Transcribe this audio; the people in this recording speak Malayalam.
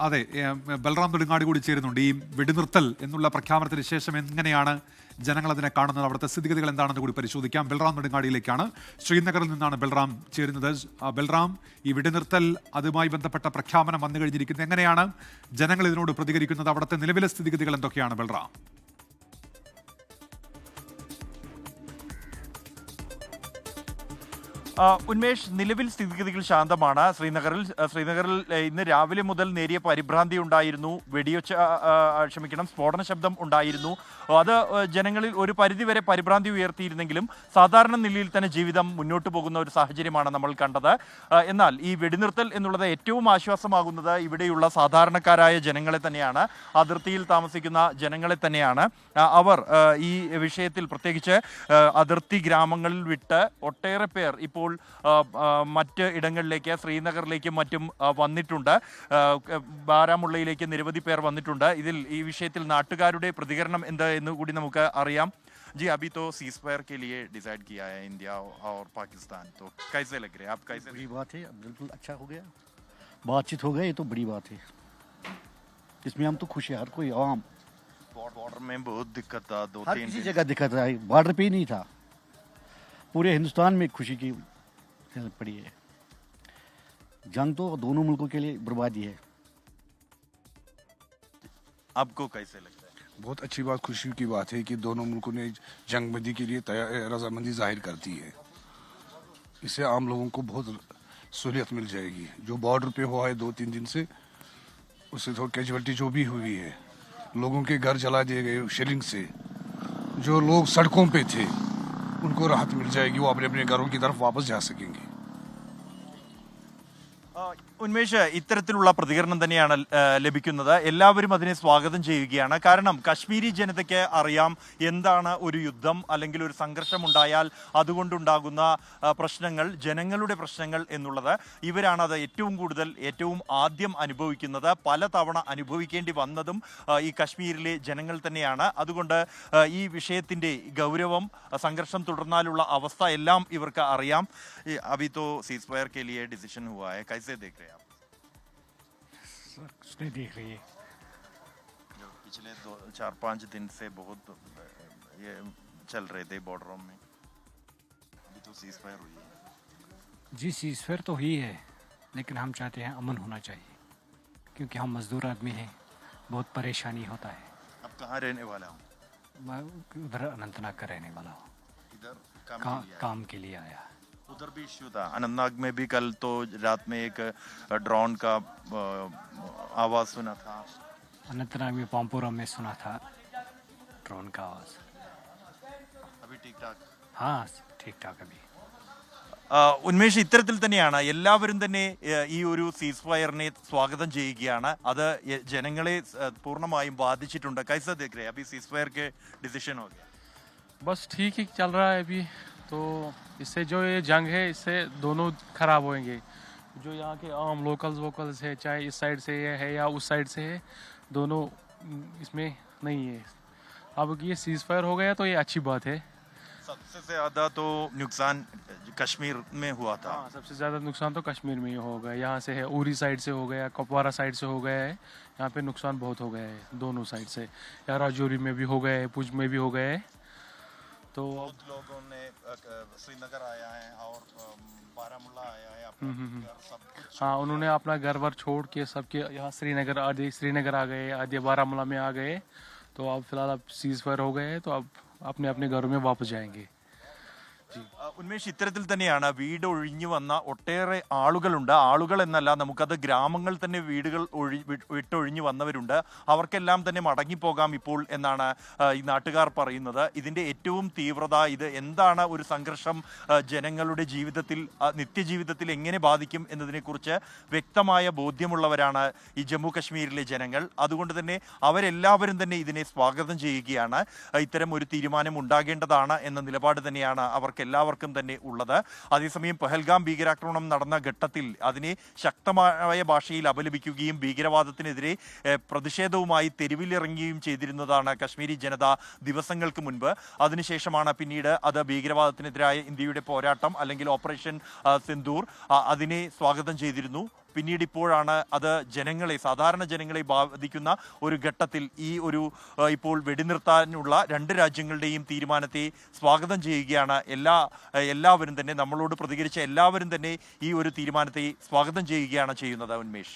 അതെ, ബൽറാം നെടുങ്ങാടി കൂടി ചേരുന്നുണ്ട്. ഈ വെടിനിർത്തൽ എന്നുള്ള പ്രഖ്യാപനത്തിന് ശേഷം എങ്ങനെയാണ് ജനങ്ങൾ അതിനെ കാണുന്നത്, അവിടുത്തെ സ്ഥിതിഗതികൾ എന്താണെന്ന് കൂടി പരിശോധിക്കാം. ബൽറാം നെടുങ്ങാടിയിലേക്കാണ്, ശ്രീനഗറിൽ നിന്നാണ് ബൽറാം ചേരുന്നത്. ബൽറാം, ഈ വെടിനിർത്തൽ അതുമായി ബന്ധപ്പെട്ട പ്രഖ്യാപനം വന്നു കഴിഞ്ഞിരിക്കുന്നത്, എങ്ങനെയാണ് ജനങ്ങൾ ഇതിനോട് പ്രതികരിക്കുന്നത്, അവിടുത്തെ നിലവിലെ സ്ഥിതിഗതികൾ എന്തൊക്കെയാണ് ബൽറാം? ഉന്മേഷ്, നിലവിൽ സ്ഥിതിഗതികൾ ശാന്തമാണ്. ശ്രീനഗറിൽ ഇന്ന് രാവിലെ മുതൽ നേരിയ പരിഭ്രാന്തി ഉണ്ടായിരുന്നു. സ്ഫോടന ശബ്ദം ഉണ്ടായിരുന്നു. അത് ജനങ്ങളിൽ ഒരു പരിധിവരെ പരിഭ്രാന്തി ഉയർത്തിയിരുന്നെങ്കിലും സാധാരണ നിലയിൽ തന്നെ ജീവിതം മുന്നോട്ട് പോകുന്ന ഒരു സാഹചര്യമാണ് നമ്മൾ കണ്ടത്. എന്നാൽ ഈ വെടിനിർത്തൽ എന്നുള്ളത് ഏറ്റവും ആശ്വാസമാകുന്നത് ഇവിടെയുള്ള സാധാരണക്കാരായ ജനങ്ങളെ തന്നെയാണ്, അതിർത്തിയിൽ താമസിക്കുന്ന ജനങ്ങളെ തന്നെയാണ്. അവർ ഈ വിഷയത്തിൽ, പ്രത്യേകിച്ച് അതിർത്തി ഗ്രാമങ്ങളിൽ വിട്ട് ഒട്ടേറെ പേർ ഇപ്പോൾ മറ്റ് ഇടങ്ങളിലേക്ക്, ശ്രീനഗറിലേക്കും മറ്റും വന്നിട്ടുണ്ട്. ബാരാമുള്ളയിലേക്ക് നിരവധി പേർ വന്നിട്ടുണ്ട്. ഈ വിഷയത്തിൽ നാട്ടുകാരുടെ പ്രതികരണം എന്താ എന്ന് കൂടി നമുക്ക് അറിയാം. जी, अभी तो सीज फायर के लिए डिसाइड किया है इंडिया और पाकिस्तान, तो कैसे लग रहे हैं आप? कैसे? बड़ी बात है, बिल्कुल अच्छा हो गया, बातचीत हो गई, ये तो बड़ी बात है। इसमें हम तो खुश है, हर कोई आवाम। बॉर्डर में बहुत दिक्कत था, हर किसी जगह दिक्कत आई, बॉर्डर पे ही नहीं था, पूरे हिंदुस्तान में खुशी की पड़ी है। जंग तो दोनों मुल्कों के लिए बर्बादी है। आपको कैसे लगता है? बहुत अच्छी बात, खुशी की बात है कि दोनों मुल्कों ने जंगबंदी के लिए रजामंदी जाहिर कर दी है। इससे आम लोगों को बहुत सहूलियत मिल जाएगी। जो बॉर्डर पे हुआ है 2-3 दिन से, उससे थोड़ी कैजुअलिटी जो भी हुई है, लोगों के घर जला दिए गए शेलिंग से, जो लोग सड़कों पे थे उनको राहत मिल जाएगी, वो अपने अपने घरों की तरफ वापस जा सकेंगे। ഉന്മേഷ്, ഇത്തരത്തിലുള്ള പ്രതികരണം തന്നെയാണ് ലഭിക്കുന്നത്. എല്ലാവരും അതിനെ സ്വാഗതം ചെയ്യുകയാണ്. കാരണം കശ്മീരി ജനതയ്ക്ക് അറിയാം എന്താണ് ഒരു യുദ്ധം അല്ലെങ്കിൽ ഒരു സംഘർഷം ഉണ്ടായാൽ അതുകൊണ്ടുണ്ടാകുന്ന പ്രശ്നങ്ങൾ, ജനങ്ങളുടെ പ്രശ്നങ്ങൾ എന്നുള്ളത്. ഇവരാണ് അത് ഏറ്റവും ആദ്യം അനുഭവിക്കുന്നത്. പലതവണ അനുഭവിക്കേണ്ടി വന്നതും ഈ കശ്മീരിലെ ജനങ്ങൾ തന്നെയാണ്. അതുകൊണ്ട് ഈ വിഷയത്തിൻ്റെ ഗൗരവം, സംഘർഷം തുടർന്നാലുള്ള അവസ്ഥ എല്ലാം ഇവർക്ക് അറിയാം. अभी तो सीज फायर के लिए डिसीजन हुआ है, कैसे देख रहे हैं आप? उसने देख रही है, जो पिछले 4-5 दिन से बहुत ये चल रहे थे बॉर्डरों में, अभी तो सीज फायर हुई है। जी, सीज फायर तो हुई है, लेकिन हम चाहते हैं अमन होना चाहिए, क्योंकि हम मजदूर आदमी हैं, बहुत परेशानी होता है। अब कहाँ रहने वाला हूँ? मैं उधर अनंतनाग का रहने वाला हूँ, इधर काम के लिए आया। उधर भी इश्यू था अनंतनाग में भी। कल तो रात में एक ड्रोन का आवाज सुना था। अनंतनाग में पामपुरा में सुना था ड्रोन का आवाज। अभी ठीक ठाक? हाँ, ठीक ठाक अभी। ഉന്മേഷ്, ഇത്തരത്തിൽ തന്നെയാണ് എല്ലാവരും തന്നെ ഈ ഒരു സീസ് ഫയറിനെ സ്വാഗതം ചെയ്യുകയാണ്. അത് ജനങ്ങളെ പൂർണ്ണമായും ബാധിച്ചിട്ടുണ്ട്. कैसा देख रहे हैं अभी सीज फायर के डिसीजन हो गया? बस ठीक ही चल रहा है अभी तो। इससे जो ये जंग है, इससे दोनों खराब होंगे। जो यहाँ के आम लोकल्स है, चाहे इस साइड से है या उस साइड से है, दोनों इसमें नहीं है। अब ये सीज फायर हो गया तो ये अच्छी बात है। सबसे ज़्यादा तो नुकसान कश्मीर में हुआ था। हाँ, सबसे ज़्यादा नुकसान तो कश्मीर में ही हो गया। यहाँ से है, उरी साइड से हो गया, कुपवारा साइड से हो गया है। यहाँ पे नुकसान बहुत हो गया है दोनों साइड से। या राजौरी में भी हो गया है, पुंछ में भी हो गया है। तो बहुत लोगों ने श्रीनगर आया है और बारामूला आया है, अपना घर सब कुछ। हाँ, उन्होंने अपना घर वर छोड़ के सबके यहाँ श्रीनगर आ गए, आधे बारामूला में आ गए। तो अब फिलहाल अब सीज फायर हो गए हैं, तो अब अपने अपने घरों में वापस जाएंगे। ഉന്മേഷ്, ഇത്തരത്തിൽ തന്നെയാണ് വീട് ഒഴിഞ്ഞു വന്ന ഒട്ടേറെ ആളുകളുണ്ട്. ആളുകൾ എന്നല്ല, നമുക്കത് ഗ്രാമങ്ങൾ തന്നെ വീടുകൾ വിട്ടൊഴിഞ്ഞു വന്നവരുണ്ട്. അവർക്കെല്ലാം തന്നെ മടങ്ങിപ്പോകാം ഇപ്പോൾ എന്നാണ് ഈ നാട്ടുകാർ പറയുന്നത്. ഇതിൻ്റെ ഏറ്റവും തീവ്രത, ഇത് എന്താണ് ഒരു സംഘർഷം ജനങ്ങളുടെ ജീവിതത്തിൽ, നിത്യജീവിതത്തിൽ എങ്ങനെ ബാധിക്കും എന്നതിനെക്കുറിച്ച് വ്യക്തമായ ബോധ്യമുള്ളവരാണ് ഈ ജമ്മു കശ്മീരിലെ ജനങ്ങൾ. അതുകൊണ്ട് തന്നെ അവരെല്ലാവരും തന്നെ ഇതിനെ സ്വാഗതം ചെയ്യുകയാണ്. ഇത്തരം ഒരു തീരുമാനം ഉണ്ടാകേണ്ടതാണ് എന്ന നിലപാട് തന്നെയാണ് അവർക്കെല്ലാവർക്കും തന്നെ ഉള്ളത്. അതേസമയം പഹൽഗാം ഭീകരാക്രമണം നടന്ന ഘട്ടത്തിൽ അതിനെ ശക്തമായ ഭാഷയിൽ അപലപിക്കുകയും ഭീകരവാദത്തിനെതിരെ പ്രതിഷേധവുമായി തെരുവിലിറങ്ങുകയും ചെയ്തിരുന്നതാണ് കശ്മീരി ജനത ദിവസങ്ങൾക്ക് മുൻപ്. അതിനുശേഷമാണ് പിന്നീട് അത് ഭീകരവാദത്തിനെതിരായ ഇന്ത്യയുടെ പോരാട്ടം അല്ലെങ്കിൽ ഓപ്പറേഷൻ സിന്ദൂർ അതിനെ സ്വാഗതം ചെയ്തിരുന്നു. പിന്നീട് ഇപ്പോഴാണ് അത് സാധാരണ ജനങ്ങളെ ബാധിക്കുന്ന ഒരു ഘട്ടത്തിൽ ഈ ഒരു ഇപ്പോൾ വെടിനിർത്താനുള്ള രണ്ട് രാജ്യങ്ങളുടെയും തീരുമാനത്തെ സ്വാഗതം ചെയ്യുകയാണ് എല്ലാവരും തന്നെ. നമ്മളോട് പ്രതികരിച്ച എല്ലാവരും തന്നെ ഈ ഒരു തീരുമാനത്തെ സ്വാഗതം ചെയ്യുകയാണ് ചെയ്യുന്നത്. ഉന്മേഷ്.